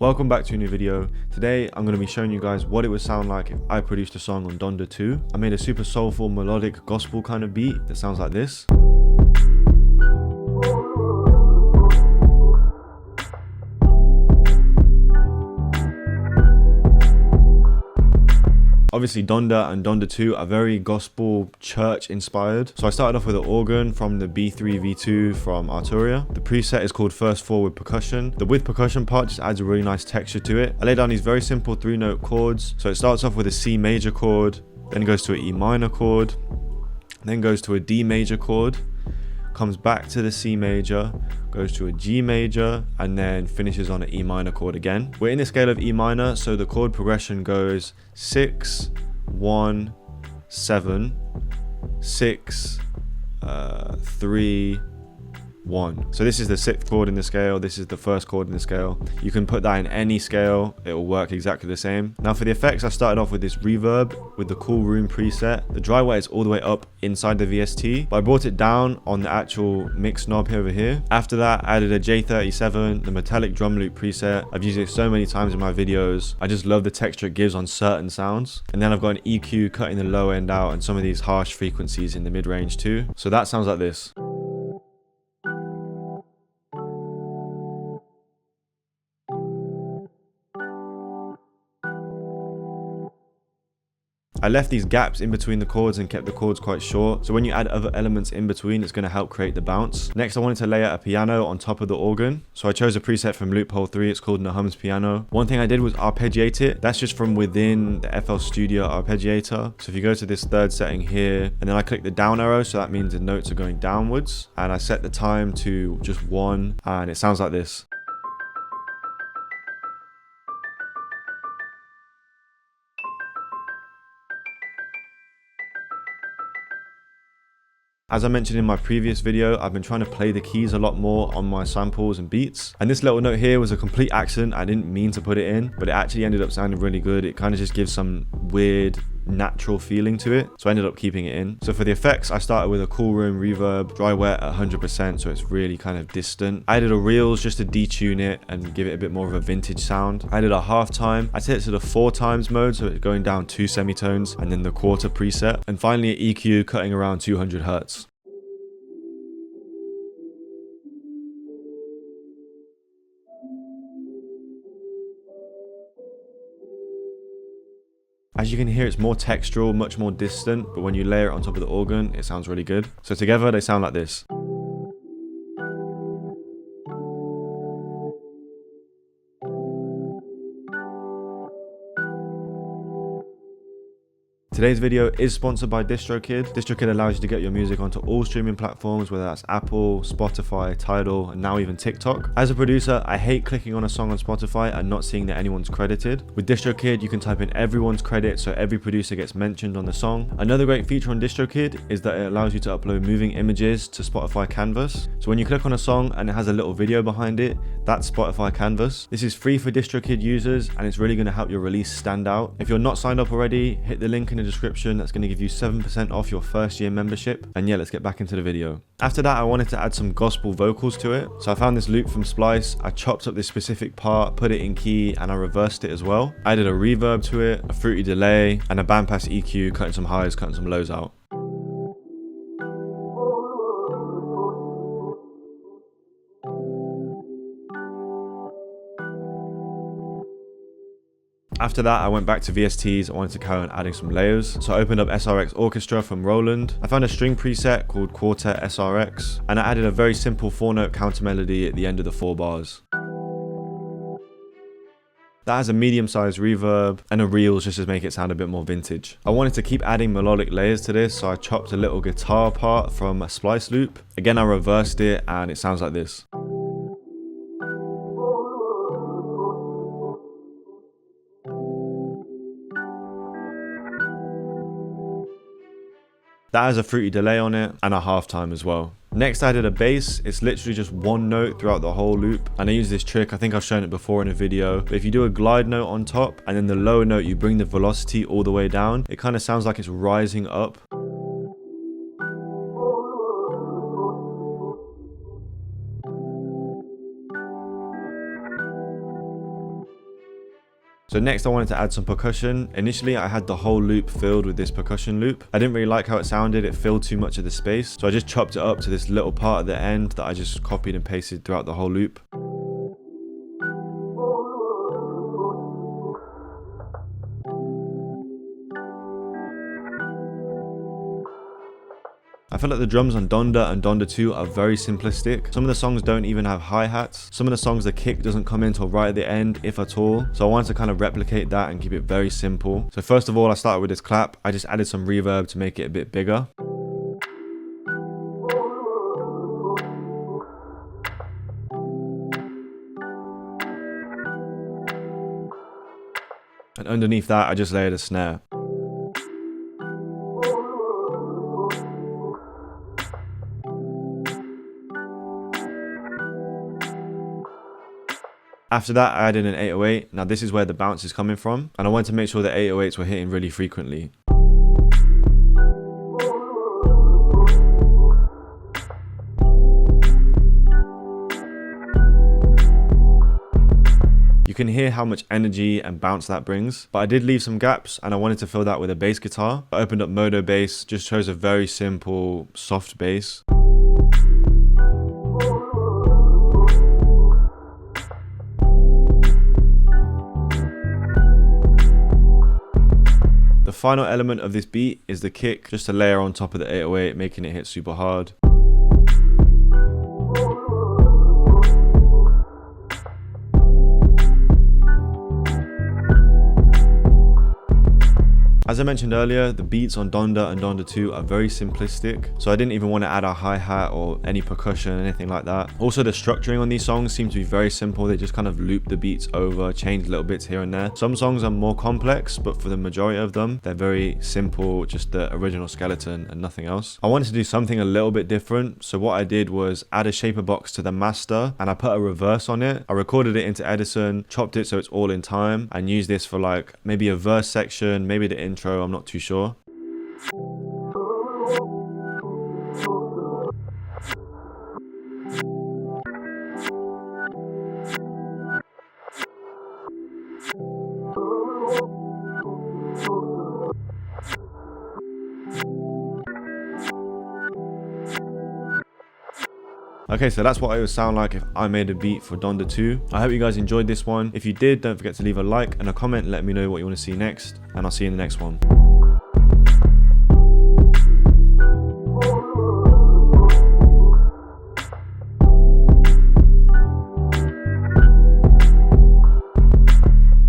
Welcome back to a new video. Today I'm going to be showing you guys what it would sound like if I produced a song on Donda 2. I made a super soulful melodic gospel kind of beat that sounds like this. Obviously Donda and Donda 2 are very gospel church inspired. So I started off with an organ from the B3 V2 from Arturia. The preset is called First 4 with percussion. The with percussion part just adds a really nice texture to it. I laid down these very simple 3-note chords. So it starts off with a C major chord, then goes to an E minor chord, then goes to a D major chord, comes back to the C major, goes to a G major, and then finishes on an E minor chord again. We're in the scale of E minor, so the chord progression goes 6, 1, 7, 6, 3, 1. So this is the 6th chord in the scale, this is the 1st chord in the scale. You can put that in any scale, it will work exactly the same. Now for the effects, I started off with this reverb with the Cool Room preset. The dry wet is all the way up inside the VST, but I brought it down on the actual mix knob over here. After that, I added a J37, the metallic drum loop preset. I've used it so many times in my videos. I just love the texture it gives on certain sounds. And then I've got an EQ cutting the low end out and some of these harsh frequencies in the mid range too. So that sounds like this. I left these gaps in between the chords and kept the chords quite short, so when you add other elements in between, it's going to help create the bounce. Next, I wanted to layer a piano on top of the organ, so I chose a preset from Loophole 3, it's called Nahum's Piano. One thing I did was arpeggiate it. That's just from within the FL Studio arpeggiator. So if you go to this 3rd setting here, and then I click the down arrow, so that means the notes are going downwards, and I set the time to just 1, and it sounds like this. As I mentioned in my previous video, I've been trying to play the keys a lot more on my samples and beats. And this little note here was a complete accident. I didn't mean to put it in, but it actually ended up sounding really good. It kind of just gives some weird, natural feeling to it. So I ended up keeping it in. So for the effects, I started with a Cool Room reverb, dry wet at 100%, so it's really kind of distant. I added a reels just to detune it and give it a bit more of a vintage sound. I did a halftime. I set it to the 4 times mode, so it's going down 2 semitones, and then the quarter preset. And finally an EQ cutting around 200 hertz. As you can hear, it's more textural, much more distant, but when you layer it on top of the organ, it sounds really good. So together, they sound like this. Today's video is sponsored by distrokid. Distrokid allows you to get your music onto all streaming platforms, whether that's Apple, Spotify, Tidal, and now even TikTok. As a producer, I hate clicking on a song on Spotify and not seeing that anyone's credited. With distrokid, you can type in everyone's credit so every producer gets mentioned on the song. Another great feature on distrokid is that it allows you to upload moving images to Spotify Canvas. So when you click on a song and it has a little video behind it, that's Spotify Canvas. This is free for distrokid users and it's really going to help your release stand out. If you're not signed up already, hit the link in the description. That's going to give you 7% off your 1st year membership. And yeah, let's get back into the video. After that, I wanted to add some gospel vocals to it. So I found this loop from Splice. I chopped up this specific part, put it in key, and I reversed it as well. I added a reverb to it, a fruity delay, and a bandpass EQ, cutting some highs, cutting some lows out. After that, I went back to VSTs. I wanted to carry on adding some layers. So I opened up SRX Orchestra from Roland. I found a string preset called Quartet SRX, and I added a very simple 4-note counter melody at the end of the 4 bars. That has a medium-sized reverb and a reels just to make it sound a bit more vintage. I wanted to keep adding melodic layers to this, so I chopped a little guitar part from a splice loop. Again, I reversed it and it sounds like this. That has a fruity delay on it and a halftime as well. Next, I did a bass. It's literally just 1 note throughout the whole loop. And I use this trick, I think I've shown it before in a video. But if you do a glide note on top and then the low note, you bring the velocity all the way down, it kind of sounds like it's rising up. So next I wanted to add some percussion. Initially I had the whole loop filled with this percussion loop. I didn't really like how it sounded, it filled too much of the space. So I just chopped it up to this little part at the end that I just copied and pasted throughout the whole loop. I feel like the drums on Donda and Donda 2 are very simplistic. Some of the songs don't even have hi-hats. Some of the songs the kick doesn't come in till right at the end, if at all. So I wanted to kind of replicate that and keep it very simple. So first of all, I started with this clap. I just added some reverb to make it a bit bigger. And underneath that, I just layered a snare. After that, I added an 808. Now this is where the bounce is coming from, and I wanted to make sure the 808s were hitting really frequently. You can hear how much energy and bounce that brings, but I did leave some gaps and I wanted to fill that with a bass guitar. I opened up Modo Bass, just chose a very simple, soft bass. The final element of this beat is the kick, just a layer on top of the 808, making it hit super hard. As I mentioned earlier, the beats on Donda and Donda 2 are very simplistic, so I didn't even want to add a hi-hat or any percussion, anything like that. Also, the structuring on these songs seems to be very simple. They just kind of loop the beats over, change little bits here and there. Some songs are more complex, but for the majority of them, they're very simple, just the original skeleton and nothing else. I wanted to do something a little bit different, so what I did was add a shaper box to the master, and I put a reverse on it. I recorded it into Edison, chopped it so it's all in time, and used this for like maybe a verse section, maybe the intro. I'm not too sure. Okay, so that's what it would sound like if I made a beat for Donda 2. I hope you guys enjoyed this one. If you did, don't forget to leave a like and a comment. Let me know what you want to see next, and I'll see you in the next one.